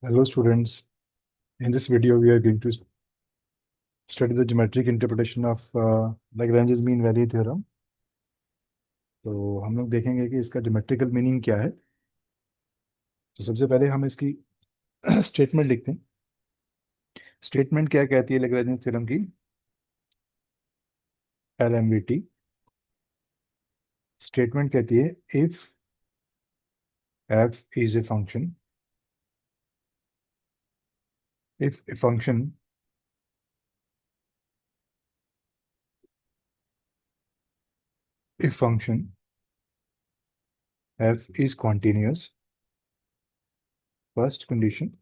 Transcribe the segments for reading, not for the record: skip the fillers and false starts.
Hello students, in this video we are going to study the geometric interpretation of Lagrange's mean value theorem। तो हम लोग देखेंगे कि इसका ज्योमेट्रिकल मीनिंग क्या है। तो सबसे पहले हम इसकी स्टेटमेंट लिखते हैं। स्टेटमेंट क्या कहती है लैग्रेंज थ्योरम की? LMVT स्टेटमेंट कहती है if f is a function, if a function if function f is continuous, first condition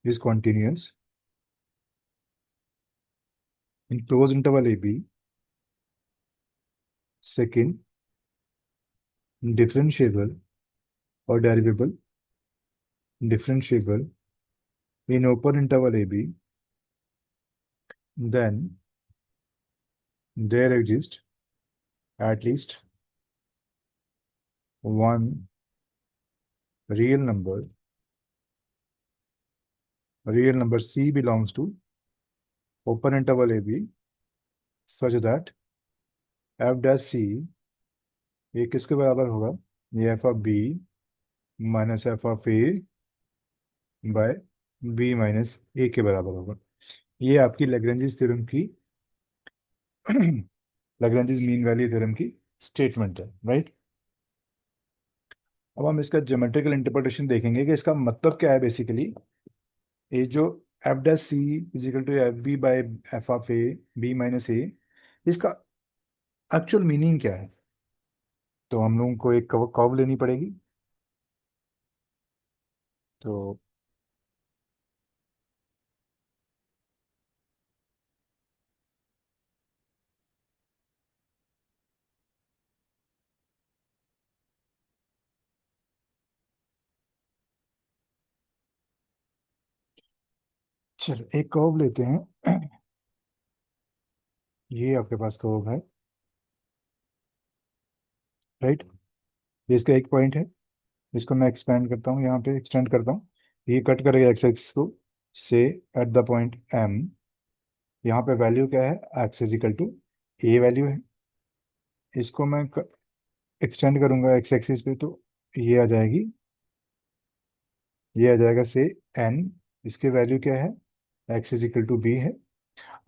is continuous in closed interval AB, second differentiable or differentiable in open interval AB, then there exists at least one real number C belongs to open interval AB such that f dash C ये किसके बराबर होगा? ये f of B minus f of A by B minus A के बराबर होगा। ये आपकी लैग्रेंज थ्योरम की लैग्रेंज मीन वैल्यू थ्योरम की स्टेटमेंट है, राइट। अब हम इसका ज्योमेट्रिकल इंटरप्रिटेशन देखेंगे कि इसका मतलब क्या है। बेसिकली ये जो F dash C is equal to F B by F of A B minus A, इसका एक्चुअल मीनिंग क्या है। तो हम लोगों को एक कर्व लेनी पड़ेगी। तो चल एक कर्व लेते हैं। ये आपके पास कर्व है, राइट। ये इसका एक पॉइंट है। इसको मैं एक्सपेंड करता हूँ, यहाँ पे एक्सटेंड करता हूँ। ये कट करेगा एक्स एक्स को से एट द पॉइंट एम। यहाँ पे वैल्यू क्या है? X is equal to a value है। इसको मैं एक्सटेंड करूंगा एक्स एक्सिस पे, तो ये आ जाएगी, ये आ जाएगा से एन। इसके वैल्यू क्या है? X is equal to b है।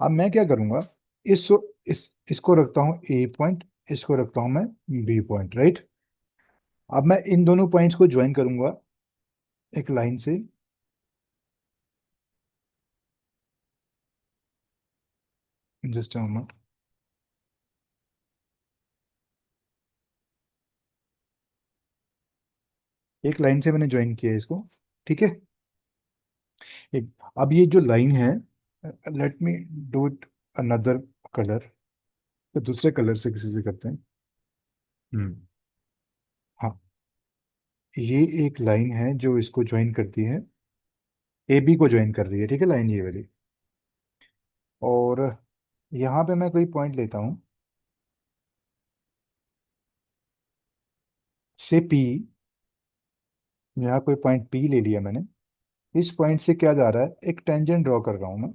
अब मैं क्या करूंगा, इस इसको रखता हूँ ए पॉइंट, इसको रखता हूँ मैं बी पॉइंट, राइट। अब मैं इन दोनों पॉइंट्स को ज्वाइन करूंगा एक लाइन से। Just a moment. एक लाइन से मैंने ज्वाइन किया है इसको, ठीक है। एक, अब ये जो लाइन है, let me do it another colour. तो दूसरे कलर से किसी से करते हैं। हम्म। हाँ, ये एक लाइन है जो इसको ज्वाइन करती है, ए बी को ज्वाइन कर रही है, ठीक है, लाइन ये वाली। और यहाँ पे मैं कोई पॉइंट लेता हूँ से पी। यहाँ कोई पॉइंट पी ले लिया मैंने। इस पॉइंट से क्या जा रहा है? एक टेंजेंट ड्रॉ कर रहा हूँ मैं,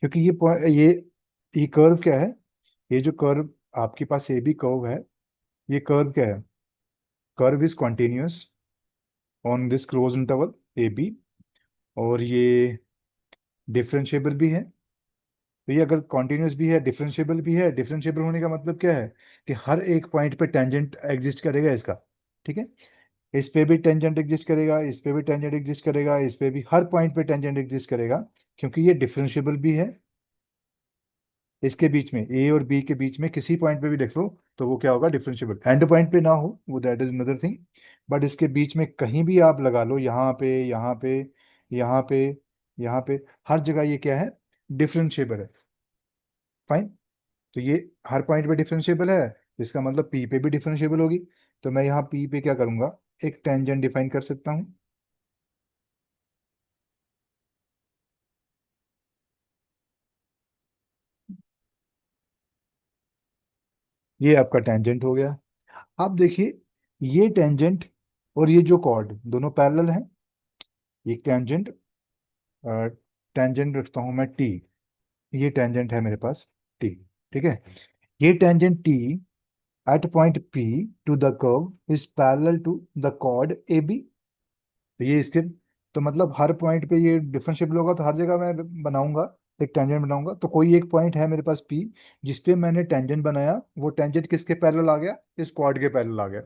क्योंकि ये कर्व क्या है? ये जो कर्व आपके पास ए बी कर्व है, ये कर्व क्या है? Curve is continuous on this close interval a b, और ये डिफरेंशिएबल भी है। तो ये अगर कॉन्टिन्यूस भी है, डिफरेंशिएबल भी है, डिफरेंशिएबल होने का मतलब क्या है? कि हर एक पॉइंट पे टेंजेंट एग्जिस्ट करेगा इसका, ठीक है। इस पे भी टेंजेंट एग्जिस्ट करेगा, इस पे भी टेंजेंट एग्जिस्ट करेगा, इस पे भी, हर पॉइंट पे टेंजेंट एग्जिस्ट करेगा, क्योंकि ये डिफरेंशिएबल भी है। इसके बीच में ए और बी के बीच में किसी पॉइंट पे भी देख लो तो वो क्या होगा? डिफरेंशिएबल। एंड पॉइंट पे ना हो वो, that is another thing. But इसके बीच में कहीं भी आप लगा लो, यहाँ पे, यहाँ पे, यहाँ पे, यहाँ पे, हर जगह ये क्या है? डिफरेंशिएबल है। फाइन। तो ये हर पॉइंट पे डिफरेंशिएबल है, इसका मतलब पी पे भी डिफरेंशिएबल होगी। तो मैं यहाँ पी पे क्या करूंगा? एक टेंजेंट डिफाइन कर सकता हूँ। ये आपका टेंजेंट हो गया। अब देखिए, ये टेंजेंट और ये जो कॉर्ड दोनों पैरेलल हैं, एक टेंजेंट, टेंजेंट रखता हूं मैं टी, ये टेंजेंट है मेरे पास टी, ठीक है। ये tangent T at point P to the curve is parallel to the chord A B. तो ये इसके, तो मतलब हर पॉइंट पे ये डिफरेंशिएबल होगा, तो हर जगह मैं बनाऊंगा, एक टेंजेंट बनाऊंगा। तो कोई एक पॉइंट है मेरे पास पी जिसपे मैंने टेंजेंट बनाया, वो टेंजेंट किसके पैरेलल आ गया, इस कॉर्ड के पैरेलल आ गया,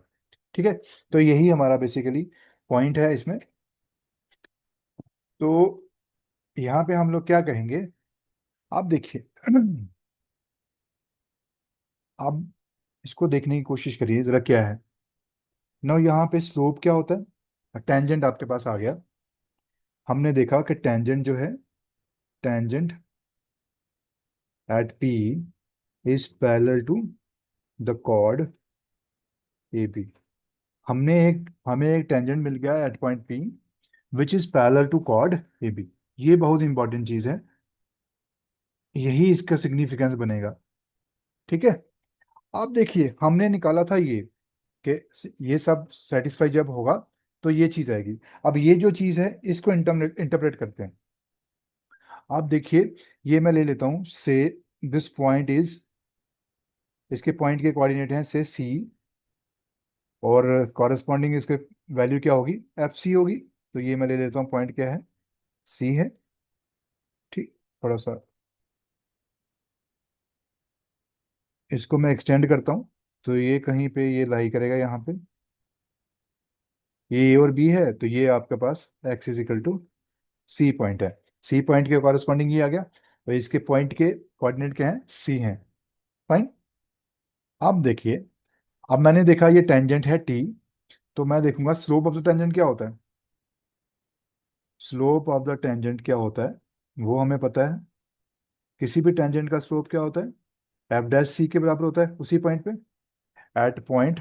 ठीक है। तो यही हमारा बेसिकली पॉइंट है इसमें। तो यहाँ पे हम लोग क्या कहेंगे, आप देखिए, आप इसको देखने की कोशिश करिए जरा क्या है ना। यहाँ पे स्लोप क्या होता है, टेंजेंट आपके पास आ गया। हमने देखा कि टेंजेंट जो है, tangent at P is parallel to the chord A B. हमें एक टेंजेंट मिल गया at point P which is parallel to chord A B. ये बहुत इंपॉर्टेंट चीज है, यही इसका सिग्निफिकेंस बनेगा, ठीक है। आप देखिए हमने निकाला था ये, कि ये सब सेटिस्फाई जब होगा तो ये चीज आएगी। अब ये जो चीज है इसको इंटरप्रेट करते हैं। आप देखिए, ये मैं ले लेता हूं से, दिस पॉइंट इज, इसके पॉइंट के कोऑर्डिनेट हैं से सी, और कॉरेस्पॉन्डिंग इसके वैल्यू क्या होगी, एफ सी होगी। तो ये मैं ले लेता हूँ, पॉइंट क्या है, सी है, ठीक। थोड़ा सा इसको मैं एक्सटेंड करता हूँ, तो ये कहीं पे ये लाई करेगा यहाँ पे, ये ए और बी है, तो ये आपके पास X is equal to C point है। सी पॉइंट के कॉरेस्पॉन्डिंग ये आ गया, तो इसके पॉइंट के कोऑर्डिनेट क्या है, सी है, फाइन। अब देखिए, अब मैंने देखा ये टेंजेंट है टी, तो मैं देखूंगा स्लोप ऑफ द टेंजेंट क्या होता है। स्लोप ऑफ द टेंजेंट क्या होता है वो हमें पता है, किसी भी टेंजेंट का स्लोप क्या होता है, एफ डैश सी के बराबर होता है उसी पॉइंट पे, at point,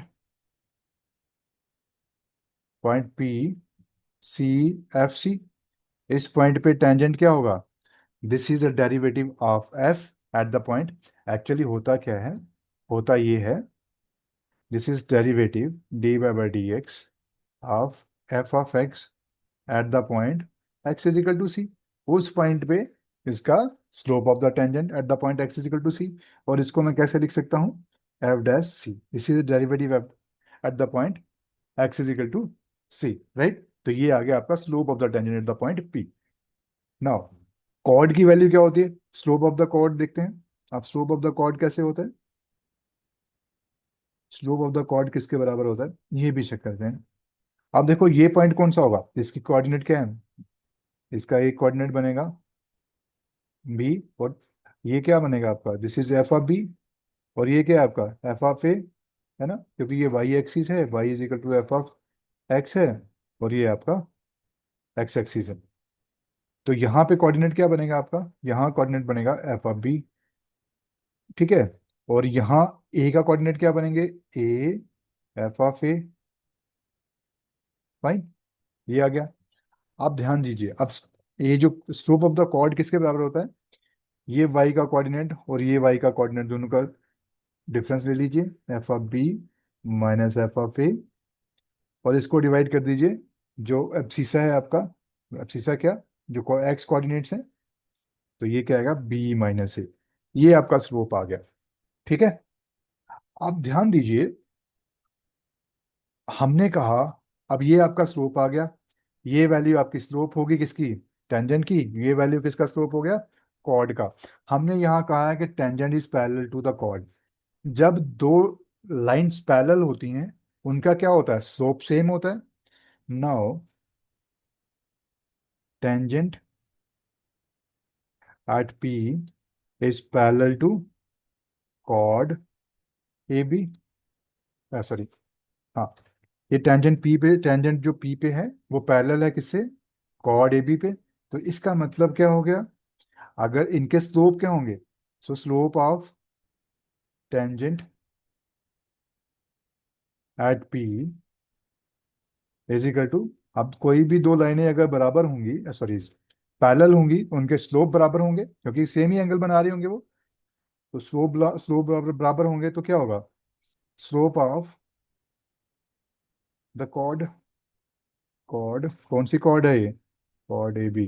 point P C F C. इस पॉइंट पे टेंजेंट क्या होगा, this is a derivative of F at the point. Actually होता क्या है, होता ये है, this is derivative D by D X of F of X at the point x is equal to C. उस पॉइंट पे इसका slope of the tangent at the point x is equal to C. और इसको मैं कैसे लिख सकता हूँ, f dash c, this is derivative at the point x is equal to c, right. तो ये आ गया आपका slope of the tangent at the point P. Now chord की वैल्यू क्या होती है, स्लोप ऑफ द कॉर्ड देखते हैं। अब स्लोप ऑफ द कॉर्ड कैसे होता है, स्लोप ऑफ द कॉर्ड किसके बराबर होता है, ये भी चेक करते हैं। अब देखो ये पॉइंट कौन सा होगा, इसकी कोऑर्डिनेट क्या है, इसका एक कोऑर्डिनेट बनेगा बी, और ये क्या बनेगा आपका, this is f of b, और ये क्या है आपका एफ ऑफ ए, है ना, क्योंकि ये वाई एक्सिस है, y is equal to F of x है, और ये आपका एक्स एक्सिस है। तो यहाँ पे कोऑर्डिनेट क्या बनेगा आपका, यहाँ कोऑर्डिनेट बनेगा एफ ऑफ बी, ठीक है। और यहाँ ए का कोऑर्डिनेट क्या बनेंगे, A F of A, fine, ये आ गया। आप ध्यान दीजिए, अब ये जो स्लोप ऑफ द कॉर्ड किसके बराबर होता है, ये वाई का कोऑर्डिनेट और ये वाई का कोऑर्डिनेट दोनों का डिफरेंस ले लीजिए, F of B minus F of A, और इसको डिवाइड कर दीजिए, जो एब्सिसा है आपका, एब्सिसा क्या, जो एक्स कोऑर्डिनेट्स हैं, तो ये क्या आएगा बी माइनस ए, ये आपका स्लोप आ गया, ठीक है। आप ध्यान दीजिए, हमने कहा, अब ये आपका स्लोप आ गया, ये वैल्यू आपकी स्लोप होगी किसकी, टेंजेंट की, ये वैल्यू किसका स्लोप हो गया, कॉर्ड का। हमने यहाँ कहा है कि tangent is parallel to the chord. जब दो लाइंस पैरेलल होती हैं उनका क्या होता है, स्लोप सेम होता है। Now tangent at P is parallel to chord A B, sorry, हाँ, ये टेंजेंट पी पे, टेंजेंट जो पी पे है वो पैरेलल है किससे, कॉर्ड ए बी पे। तो इसका मतलब क्या हो गया, अगर इनके स्लोप क्या होंगे, so slope of tangent at P is equal to, अब कोई भी दो लाइनें अगर बराबर होंगी, सॉरी पैरेलल होंगी, उनके स्लोप बराबर होंगे क्योंकि सेम ही एंगल बना रहे होंगे वो। तो स्लोप बराबर बराबर होंगे तो क्या होगा, slope of the chord chord, कौन सी कॉर्ड है ये? Chord A B.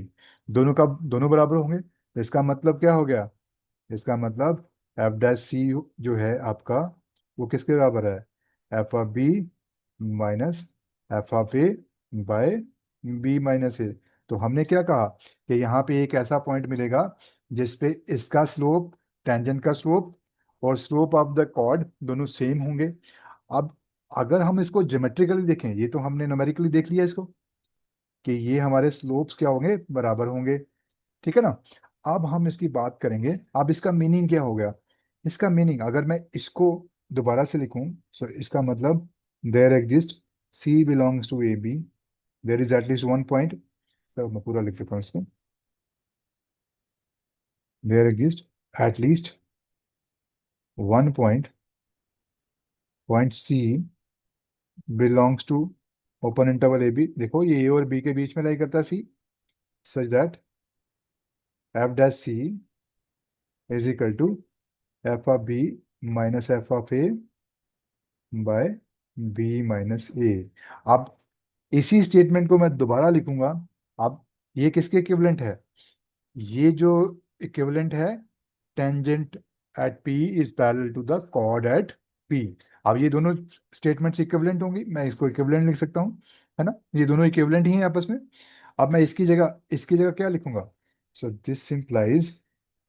दोनों बराबर होंगे, तो इसका मतलब क्या हो गया? इसका मतलब एफ डैश सी जो है आपका, वो किसके बराबर है? F of B minus F of A by B minus A. तो हमने क्या कहा कि यहाँ पे एक ऐसा पॉइंट मिलेगा जिसपे इसका स्लोप, टेंजेंट का स्लोप और स्लोप ऑफ द कॉर्ड दोनों सेम होंगे। अब अगर हम इसको ज्योमेट्रिकली देखें, ये तो हमने न्यूमेरिकली देख लिया इसको कि ये हमारे स्लोप्स क्या होंगे, बराबर होंगे, ठीक है ना। अब हम इसकी बात करेंगे, अब इसका मीनिंग क्या हो गया? इसका मीनिंग अगर मैं इसको दोबारा से लिखूं, तो इसका मतलब there exist c belongs to a b, there is at least one point. तो मैं पूरा लिख देता हूँ इसको, there exist at least one point, point c belongs to open interval a b. देखो ये ए और बी के बीच में लाई करता है C, such that F dash C is equal to F of B minus F of A by B minus A. अब इसी statement को मैं दोबारा लिखूंगा। अब ये किसके इक्विवेलेंट है? ये जो इक्विवेलेंट है, tangent at P is parallel to the chord at P. अब ये दोनों स्टेटमेंट्स इक्विवेलेंट होंगी, मैं इसको इक्विवेलेंट लिख सकता हूँ, है ना, ये दोनों इक्विवेलेंट ही हैं आपस में। अब मैं इसकी जगह क्या लिखूंगा? So this simplifies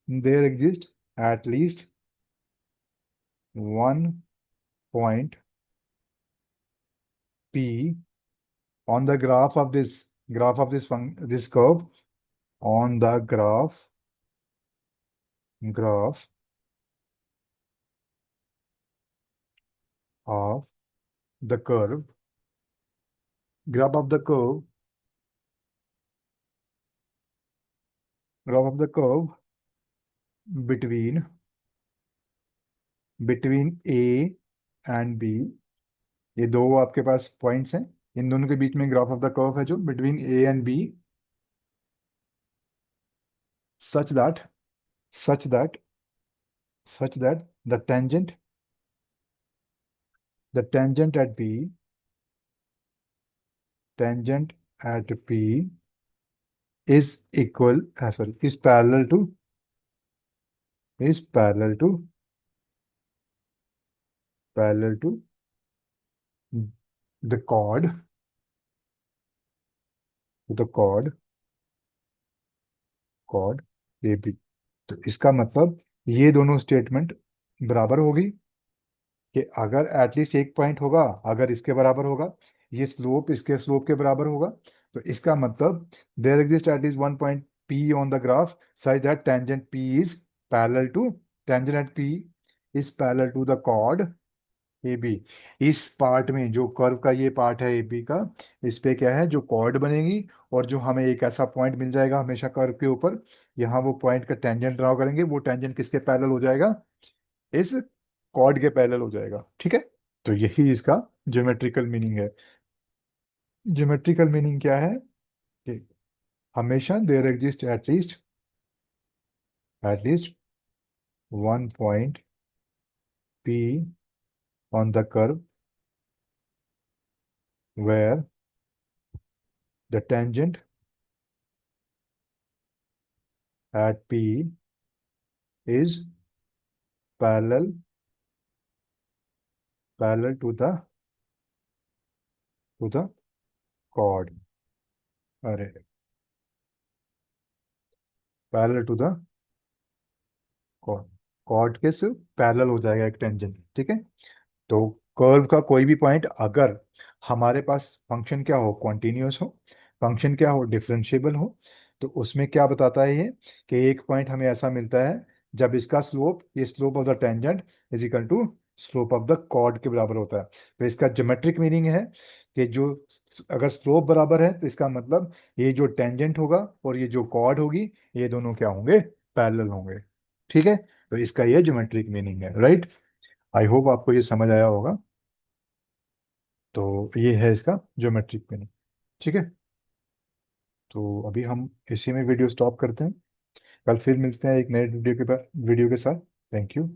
there exist at least one point P on the graph of this curve, on the graph of the curve, graph of the curve, graph of the curve between A and B। ये दो आपके पास points हैं, इन दोनों के बीच में graph of the curve है जो between a and b, such that such that such that the tangent at P is sorry, is parallel to the chord A B. तो इसका मतलब ये दोनों स्टेटमेंट बराबर होगी कि अगर एटलीस्ट एक पॉइंट होगा, अगर इसके बराबर होगा, ये स्लोप इसके स्लोप के बराबर होगा, तो इसका मतलब there exist at least one point P on the graph such that tangent at P is parallel to the chord A B. इस पार्ट में जो कर्व का ये पार्ट है ए बी का, इस पे क्या है, जो कॉर्ड बनेगी और जो हमें एक ऐसा पॉइंट मिल जाएगा हमेशा कर्व के ऊपर, यहाँ वो पॉइंट का टेंजेंट ड्रा करेंगे, वो टेंजेंट किसके पैरेलल हो जाएगा? इस कॉर्ड के पैरेलल हो जाएगा, ठीक है। तो यही इसका ज्योमेट्रिकल मीनिंग है। ज्योमेट्रिकल मीनिंग क्या है कि हमेशा there exist at least one point P on the curve where the tangent at P is parallel to the chord. अरे, parallel to the chord, chord के सिर्फ पैरेलल हो जाएगा एक टेंजेंट, ठीक है। तो कर्व का कोई भी पॉइंट, अगर हमारे पास फंक्शन क्या हो, कॉन्टिन्यूअस हो, फंक्शन क्या हो, डिफरेंशिएबल हो, तो उसमें क्या बताता है ये कि एक पॉइंट हमें ऐसा मिलता है जब इसका स्लोप, ये slope of the tangent is equal to slope of the chord के बराबर होता है। तो इसका ज्योमेट्रिक मीनिंग है कि जो, अगर स्लोप बराबर है तो इसका मतलब ये जो टेंजेंट होगा और ये जो कॉर्ड होगी, ये दोनों क्या होंगे, पैरेलल होंगे, ठीक है। तो इसका ये ज्योमेट्रिक मीनिंग है, राइट। आई होप आपको ये समझ आया होगा। तो ये है इसका ज्योमेट्रिक मीनिंग, ठीक है। तो अभी हम इसी में वीडियो स्टॉप करते हैं, कल फिर मिलते हैं एक नए वीडियो के साथ। Thank you.